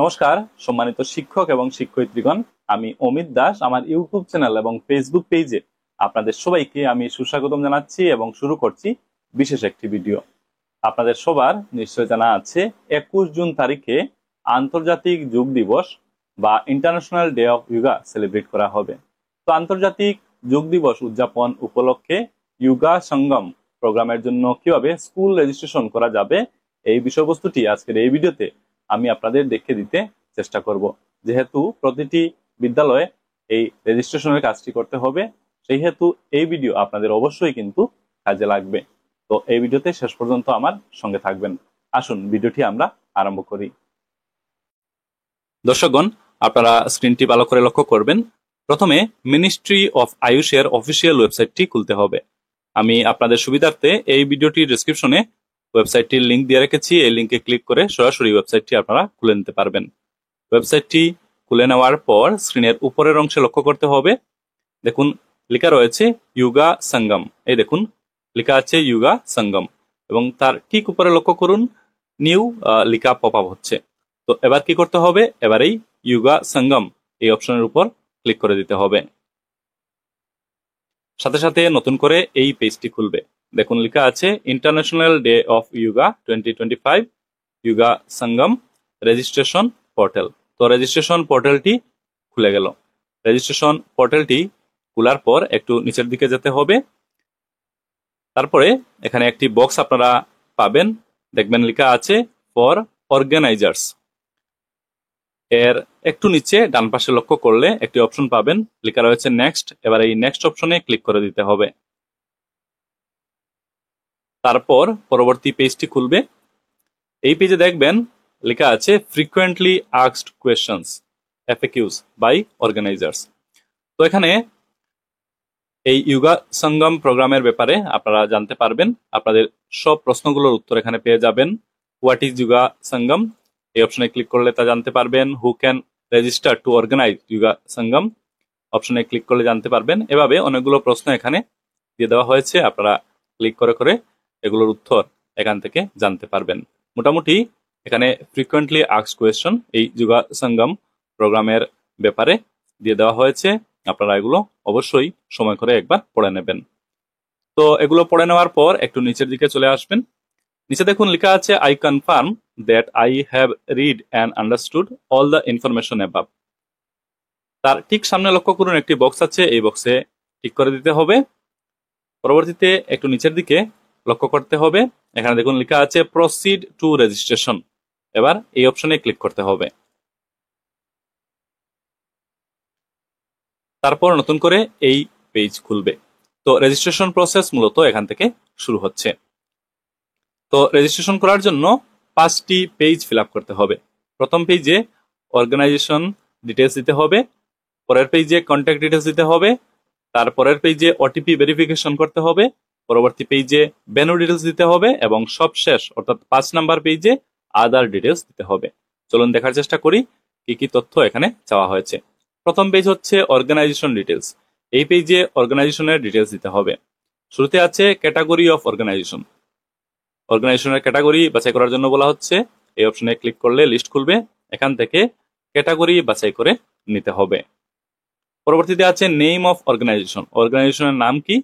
নমস্কার সম্মানিত শিক্ষক এবং শিক্ষয়িত্রীগণ, আমি অমিত দাস। আমার ইউটিউব চ্যানেল এবং ফেসবুক পেজে আপনাদের সবাইকে আমি সুস্বাগতম জানাচ্ছি এবং শুরু করছি বিশেষ একটি ভিডিও। আপনাদের সবার নিশ্চয় জানা আছে 21 জুন তারিখে আন্তর্জাতিক যোগ দিবস বা international day of yoga celebrate করা হবে। তো আন্তর্জাতিক যোগ দিবস উদযাপন উপলক্ষে ইয়োগা সঙ্গম প্রোগ্রামের জন্য কিভাবে স্কুল রেজিস্ট্রেশন করা যাবে এই বিষয়বস্তুটি আজকের এই ভিডিওতে আমি আপনাদের দেখিয়ে দিতে চেষ্টা করব। যেহেতু প্রতিটি বিদ্যালয়ে এই রেজিস্ট্রেশনের কাজটি করতে হবে, সেই হেতু এই ভিডিও আপনাদের অবশ্যই কিন্তু কাজে লাগবে। তো এই ভিডিওতে শেষ পর্যন্ত আমার সঙ্গে থাকবেন। আসুন ভিডিওটি আমরা আরম্ভ করি। দর্শকগণ, আপনারা স্ক্রিনটি ভালো করে লক্ষ্য করবেন। প্রথমে মিনিস্ট্রি অফ আয়ুষের অফিসিয়াল ওয়েবসাইটটি খুলতে হবে। আমি আপনাদের সুবিধার্থে এই ভিডিওটির ডেসক্রিপশনে ওয়েবসাইটটির লিঙ্ক দিয়ে রেখেছি। এই লিঙ্কে ক্লিক করে সরাসরি ওয়েবসাইটটি আপনারা খুলে নিতে পারবেন। ওয়েবসাইটটি খুলে নেওয়ার পর স্ক্রিনের উপরের অংশে লক্ষ্য করতে হবে, দেখুন লেখা রয়েছে ইয়োগা সঙ্গম। এই দেখুন লেখা আছে ইয়োগা সঙ্গম এবং তার ঠিক উপরে লক্ষ্য করুন নিউ লেখা পপ আপ হচ্ছে। তো এবার কি করতে হবে, এবারেই ইয়োগা সঙ্গম এই অপশনের উপর ক্লিক করে দিতে হবে। সাথে সাথে নতুন করে এই পেজটি খুলবে। দেখুন লেখা আছে international day of yoga 2025 yoga Sangam registration portal. তো রেজিস্ট্রেশন পোর্টালটি খুলে গেল। রেজিস্ট্রেশন পোর্টালটি খোলার পর একটু নিচের দিকে যেতে হবে। তারপরে এখানে একটি বক্স আপনারা পাবেন, দেখবেন লেখা আছে ফর অর্গানাইজার্স। এর একটু নিচে ডান পাশে লক্ষ্য করলে একটি অপশন পাবেন, লেখা রয়েছে নেক্সট। এবার এই নেক্সট অপশনে ক্লিক করে দিতে হবে। তারপর পরবর্তী পেজটি খুলবে। এই পেজে দেখবেন লেখা আছে frequently asked questions FAQs by organisers. তো এখানে এই ইয়োগা সঙ্গম প্রোগ্রামের ব্যাপারে আপনারা জানতে পারবেন। আপনাদের সব প্রশ্নগুলোর উত্তর এখানে পেয়ে যাবেন। হোয়াট ইজ ইয়োগা সঙ্গম এই অপশনে ক্লিক করলে তা জানতে পারবেন। Who can register to organise yoga Sangam অপশনে ক্লিক করলে জানতে পারবেন। এভাবে অনেকগুলো প্রশ্ন এখানে দিয়ে দেওয়া হয়েছে, আপনারা ক্লিক করে করে এগুলোর উত্তর এখান থেকে জানতে পারবেন। মোটামুটি এখানে ফ্রিকোয়েন্টলি আস্কড কোয়েশ্চন এই ইয়োগা সঙ্গম প্রোগ্রামের ব্যাপারে দিয়ে দেওয়া হয়েছে। আপনারা এগুলো অবশ্যই সময় করে একবার পড়ে নেবেন। তো এগুলো পড়ে নেওয়ার পর একটু নিচের দিকে চলে আসবেন। নিচে দেখুন লেখা আছে I confirm that I have read and understood all the information above. তার ঠিক সামনে লক্ষ্য করুন একটি বক্স আছে, এই বক্সে টিক করে দিতে হবে। পরবর্তীতে একটু নিচের দিকে লক্ষ্য করতে হবে, এখানে দেখুন লেখা আছে প্রসিড টু রেজিস্ট্রেশন। এবার এই অপশনে ক্লিক করতে হবে। তারপর নতুন করে এই পেজ খুলবে। তো রেজিস্ট্রেশন প্রসেস মূলত এখান থেকে শুরু হচ্ছে। তো রেজিস্ট্রেশন করার জন্য 5টি পেজ ফিল আপ করতে হবে। প্রথম পেজে অর্গানাইজেশন ডিটেলস দিতে হবে, পরের পেজে কন্ট্যাক্ট ডিটেলস দিতে হবে, তারপরের পেজে OTP ভেরিফিকেশন করতে হবে, পরবর্তী পেজে ভেন্যু ডিটেলস দিতে হবে এবং সবশেষ অর্থাৎ 5 নাম্বার পেজে আদার ডিটেলস দিতে হবে। চলুন দেখার চেষ্টা করি কি কি তথ্য এখানে চাওয়া হয়েছে। প্রথম পেজ হচ্ছে অর্গানাইজেশন ডিটেলস। এই পেজে অর্গানাইজেশনের ডিটেলস দিতে হবে। শুরুতে আছে ক্যাটাগরি অফ অর্গানাইজেশন। অর্গানাইজেশনের ক্যাটাগরি বাছাই করার জন্য বলা হচ্ছে। এই অপশনে ক্লিক করলে লিস্ট খুলবে, এখান থেকে ক্যাটাগরি বাছাই করে নিতে হবে। পরবর্তীতে আছে নেম অফ অর্গানাইজেশন। অর্গানাইজেশনের নাম কি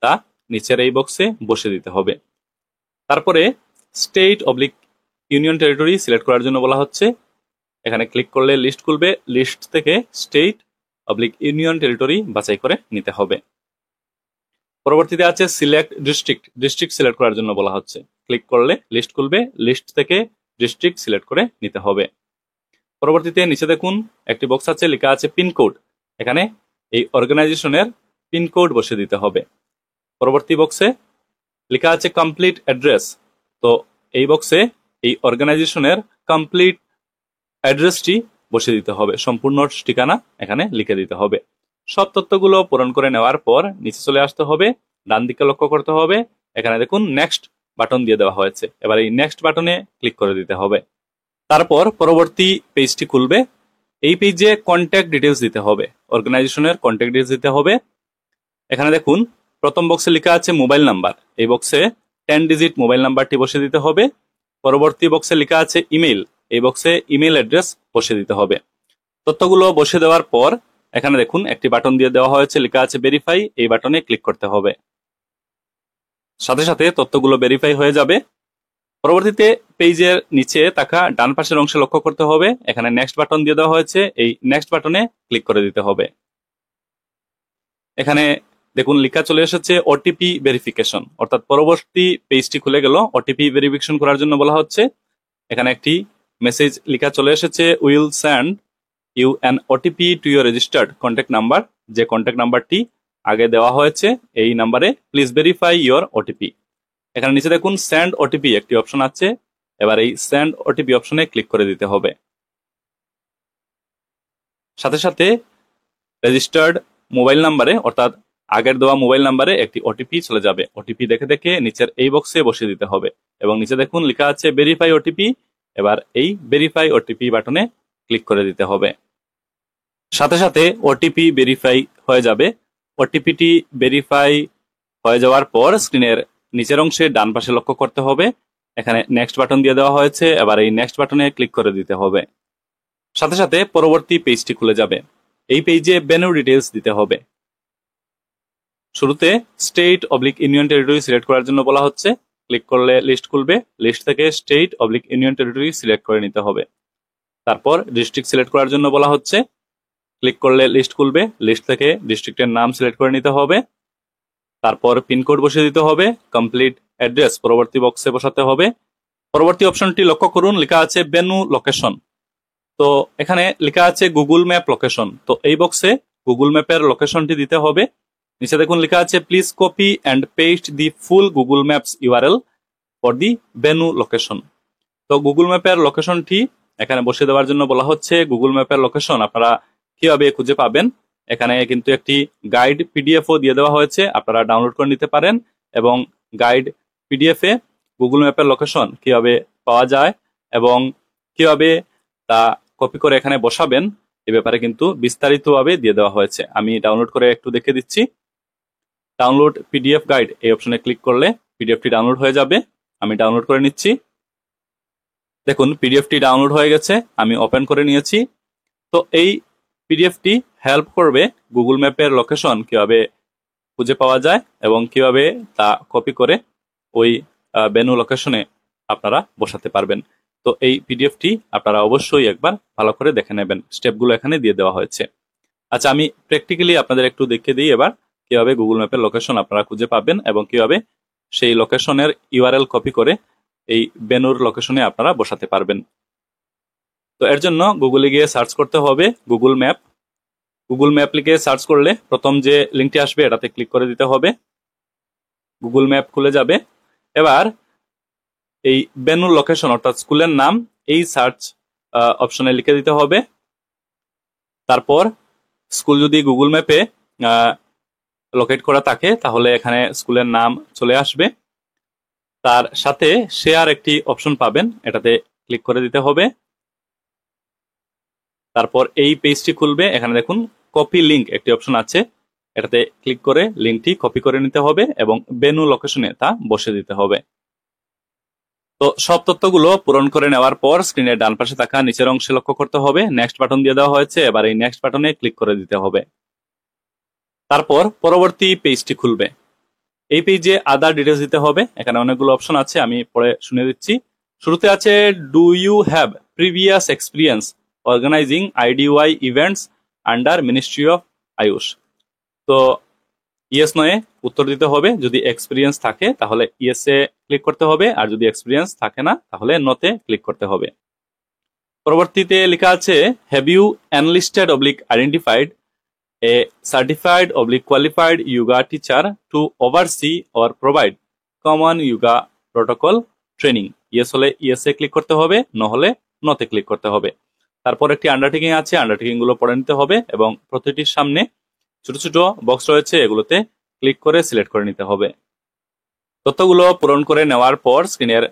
তা নিচের এই বক্সে বসে দিতে হবে। তারপরে state oblique union territory select করার জন্য বলা হচ্ছে। এখানে ক্লিক করলে লিস্ট খুলবে, লিস্ট থেকে স্টেট অবলিক ইউনিয়ন টেরিটরি বাছাই করে নিতে হবে। পরবর্তীতে আছে সিলেক্ট ডিস্ট্রিক্ট। ডিস্ট্রিক্ট সিলেক্ট করার জন্য বলা হচ্ছে। ক্লিক করলে লিস্ট খুলবে, লিস্ট থেকে ডিস্ট্রিক্ট সিলেক্ট করে নিতে হবে। পরবর্তীতে নিচে দেখুন একটি বক্স আছে, লেখা আছে পিনকোড। এখানে এই অর্গানাইজেশনের পিনকোড বসে দিতে হবে। পরবর্তী বক্সে লেখা আছে কমপ্লিট অ্যাড্রেস। তো এই বক্সে এই অর্গানাইজেশনের কমপ্লিট অ্যাড্রেসটি বসে দিতে হবে, সম্পূর্ণ ঠিকানা এখানে লিখে দিতে হবে। সব তথ্যগুলো পূরণ করে নেওয়ার পর নিচে চলে আসতে হবে, ডান দিকে লক্ষ্য করতে হবে, এখানে দেখুন নেক্সট বাটন দিয়ে দেওয়া হয়েছে। এবার এই নেক্সট বাটনে ক্লিক করে দিতে হবে। তারপর পরবর্তী পেজটি খুলবে। এই পেজে কন্ট্যাক্ট ডিটেলস দিতে হবে, অর্গানাইজেশনের কন্ট্যাক্ট ডিটেলস দিতে হবে। এখানে দেখুন প্রথম বক্সে লেখা আছে মোবাইল নাম্বার। এই বক্সে 10 ডিজিট মোবাইল নাম্বারটি বসে দিতে হবে। পরবর্তী বক্সে লেখা আছে ইমেইল। এই বক্সে ইমেল অ্যাড্রেস বসিয়ে দিতে হবে। তথ্যগুলো বসিয়ে দেওয়ার পর এখানে দেখুন একটি বাটন দিয়ে দেওয়া হয়েছে, লেখা আছে ভেরিফাই। এই বাটনে ক্লিক করতে হবে। সাথে সাথে তথ্যগুলো ভেরিফাই হয়ে যাবে। পরবর্তীতে পেজের নিচে থাকা ডান পাশের অংশে লক্ষ্য করতে হবে, এখানে নেক্সট বাটন দিয়ে দেওয়া হয়েছে। এই নেক্সট বাটনে ক্লিক করে দিতে হবে। এখানে দেখুন লেখা চলে এসেছে ওটিপি ভেরিফিকেশন, অর্থাৎ পরবর্তী পেজটি খুলে গেল। ওটিপি ভেরিফিকেশন করার জন্য বলা হচ্ছে। এখানে একটি মেসেজ লেখা চলে এসেছে, will send you an OTP to your registered contact number. যে কন্ট্যাক্ট নাম্বারটি আগে দেওয়া হয়েছে এই নাম্বারে প্লিজ ভেরিফাই ইউর ওটিপি। এখানে নিচে দেখুন সেন্ড ওটিপি একটি অপশন আছে। এবার এই সেন্ড ওটিপি অপশনে ক্লিক করে দিতে হবে। সাথে সাথে রেজিস্টার্ড মোবাইল নাম্বারে, অর্থাৎ আগের দেওয়া মোবাইল নাম্বারে একটি ওটিপি চলে যাবে। ওটিপি দেখে দেখে নিচের এই বক্সে বসিয়ে দিতে হবে এবং নিচে দেখুন লেখা আছে ভেরিফাই ওটিপি। এবার এই ভেরিফাই ওটিপি বাটনে ক্লিক করে দিতে হবে। সাথে সাথে ওটিপি ভেরিফাই হয়ে যাবে। ওটিপিটি ভেরিফাই হয়ে যাওয়ার পর স্ক্রিনের নিচের অংশে ডান পাশে লক্ষ্য করতে হবে, এখানে নেক্সট বাটন দিয়ে দেওয়া হয়েছে। এবার এই নেক্সট বাটনে ক্লিক করে দিতে হবে। সাথে সাথে পরবর্তী পেজটি খুলে যাবে। এই পেজে ভেন্যু ডিটেইলস দিতে হবে। শুরুতে state oblique union territory select করার জন্য বলা হচ্ছে। ক্লিক করলে লিস্ট খুলবে। লিস্ট থেকে state oblique union territory select করে নিতে হবে। তারপর ডিস্ট্রিক্ট সিলেক্ট করার জন্য বলা হচ্ছে। ক্লিক করলে লিস্ট খুলবে। লিস্ট থেকে ডিস্ট্রিক্টের নাম সিলেক্ট করে নিতে হবে। তারপর পিনকোড বসিয়ে দিতে হবে। কমপ্লিট অ্যাড্রেস পরবর্তী বক্সে বসাতে হবে। পরবর্তী অপশনটি লক্ষ্য করুন, লেখা আছে ভেন্যু লোকেশন। তো এখানে লেখা আছে গুগল ম্যাপ লোকেশন। তো এই বক্সে গুগল ম্যাপের লোকেশনটি দিতে হবে। নিচে দেখুন লেখা আছে please copy and paste the full Google Maps URL for the venue location. তো গুগল ম্যাপের লোকেশনটি এখানে বসিয়ে দেওয়ার জন্য বলা হচ্ছে। গুগল ম্যাপের লোকেশন আপনারা কিভাবে খুঁজে পাবেন, এখানে কিন্তু একটি গাইড পিডিএফও দিয়ে দেওয়া হয়েছে, আপনারা ডাউনলোড করে নিতে পারেন। এবং গাইড পিডিএফে গুগল ম্যাপের লোকেশন কিভাবে পাওয়া যায় এবং কিভাবে তা কপি করে এখানে বসাবেন এ ব্যাপারে কিন্তু বিস্তারিতভাবে দিয়ে দেওয়া হয়েছে। আমি ডাউনলোড করে একটু দেখে দিচ্ছি। ডাউনলোড পিডিএফ গাইড এই অপশনে ক্লিক করলে পিডিএফটি ডাউনলোড হয়ে যাবে। আমি ডাউনলোড করে নিচ্ছি। দেখুন পিডিএফটি ডাউনলোড হয়ে গেছে, আমি ওপেন করে নিয়েছি। তো এই পিডিএফটি হেল্প করবে গুগল ম্যাপের লোকেশন কিভাবে খুঁজে পাওয়া যায় এবং কিভাবে তা কপি করে ওই ভেন্যু লোকেশনে আপনারা বসাতে পারবেন। তো এই পিডিএফটি আপনারা অবশ্যই একবার ভালো করে দেখে নেবেন। স্টেপগুলো এখানে দিয়ে দেওয়া হয়েছে। আচ্ছা, আমি প্র্যাকটিক্যালি আপনাদের একটু দেখিয়ে দিই এবার কিভাবে গুগল ম্যাপের লোকেশন আপনারা খুঁজে পাবেন এবং কিভাবে সেই লোকেশনের ইউআরএল কপি করে এই ভেন্যুর লোকেশনে আপনারা বসাতে পারবেন। তো এর জন্য গুগলে গিয়ে সার্চ করতে হবে গুগল ম্যাপ। গুগল ম্যাপ লিখে সার্চ করলে প্রথম যে লিঙ্কটি আসবে এটাতে ক্লিক করে দিতে হবে। গুগল ম্যাপ খুলে যাবে। এবার এই ভেন্যুর লোকেশন অর্থাৎ স্কুলের নাম এই সার্চ অপশনে লিখে দিতে হবে। তারপর স্কুল যদি গুগল ম্যাপে লোকেট করা থাকে তাহলে এখানে স্কুলের নাম চলে আসবে। তার সাথে শেয়ার একটি অপশন পাবেন, এটাতে ক্লিক করে দিতে হবে। তারপর এই পেজটি খুলবে। এখানে দেখুন কপি লিঙ্ক একটি অপশন আছে, এটাতে ক্লিক করে লিঙ্কটি কপি করে নিতে হবে এবং ভেন্যু লোকেশনে তা বসে দিতে হবে। তো সব তথ্যগুলো পূরণ করে নেওয়ার পর স্ক্রিনের ডান পাশে থাকা নিচের অংশে লক্ষ্য করতে হবে নেক্সট বাটন দিয়ে দেওয়া হয়েছে। এবার এই নেক্সট বাটনে ক্লিক করে দিতে হবে। তারপর পরবর্তী পেজটি খুলবে। এই পেজে আদার ডিটেলস দিতে হবে। এখানে অনেকগুলো অপশন আছে, আমি পরে শুনে দিচ্ছি। শুরুতে আছে do you have previous experience organising IDY events under ministry of AYUSH. তো ইয়েস নয়ে উত্তর দিতে হবে। যদি এক্সপিরিয়েন্স থাকে তাহলে ইয়েসে ক্লিক করতে হবে, আর যদি এক্সপিরিয়েন্স থাকে না তাহলে নোতে ক্লিক করতে হবে। পরবর্তীতে লেখা আছে have you enlisted oblique identified a certified oblique qualified yoga teacher to oversee or provide common yoga protocol training. Yes হলে ইয়েসে ক্লিক করতে হবে, নো হলে নোতে ক্লিক করতে হবে। তারপর একটি আন্ডারটেকিং আছে, আন্ডারটেকিং গুলো পড়ে নিতে হবে এবং প্রতিটির সামনে ছোট ছোট বক্স রয়েছে, এগুলোতে ক্লিক করে সিলেক্ট করে নিতে হবে। তথ্যগুলো পূরণ করে নেওয়ার পর স্ক্রিনের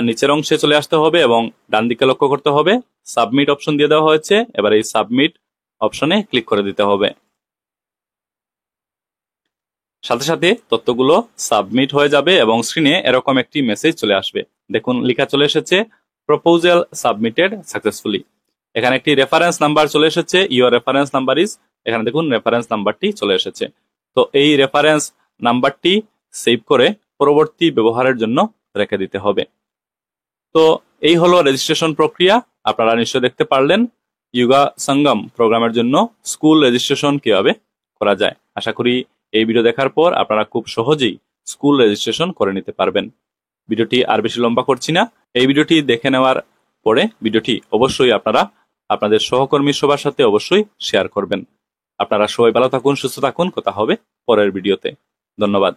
নিচের অংশে চলে আসতে হবে এবং ডান দিকে লক্ষ্য করতে হবে সাবমিট অপশন দিয়ে দেওয়া হয়েছে। এবার এই সাবমিট অপশনে ক্লিক করে দিতে হবে। সাথে সাথে তথ্যগুলো সাবমিট হয়ে যাবে এবং স্ক্রিনে এরকম একটি মেসেজ চলে আসবে। দেখুন লেখা চলে এসেছে প্রপোজাল সাবমিটেড সাকসেসফুলি। এখানে একটি রেফারেন্স নাম্বার চলে এসেছে, ইওর রেফারেন্স নাম্বার ইজ, এখানে দেখুন রেফারেন্স নাম্বারটি চলে এসেছে। তো এই রেফারেন্স নাম্বারটি সেভ করে পরবর্তী ব্যবহারের জন্য রেখে দিতে হবে। তো এই হলো রেজিস্ট্রেশন প্রক্রিয়া। আপনারা নিশ্চয় দেখতে পারলেন ইয়োগা সঙ্গম প্রোগ্রামের জন্য স্কুল রেজিস্ট্রেশন কিভাবে করা যায়। আশা করি এই ভিডিও দেখার পর আপনারা খুব সহজেই স্কুল রেজিস্ট্রেশন করে নিতে পারবেন। ভিডিওটি আর বেশি লম্বা করছি না। এই ভিডিওটি দেখে নেওয়ার পরে ভিডিওটি অবশ্যই আপনারা আপনাদের সহকর্মী সবার সাথে অবশ্যই শেয়ার করবেন। আপনারা সবাই ভালো থাকুন, সুস্থ থাকুন। কথা হবে পরের ভিডিওতে। ধন্যবাদ।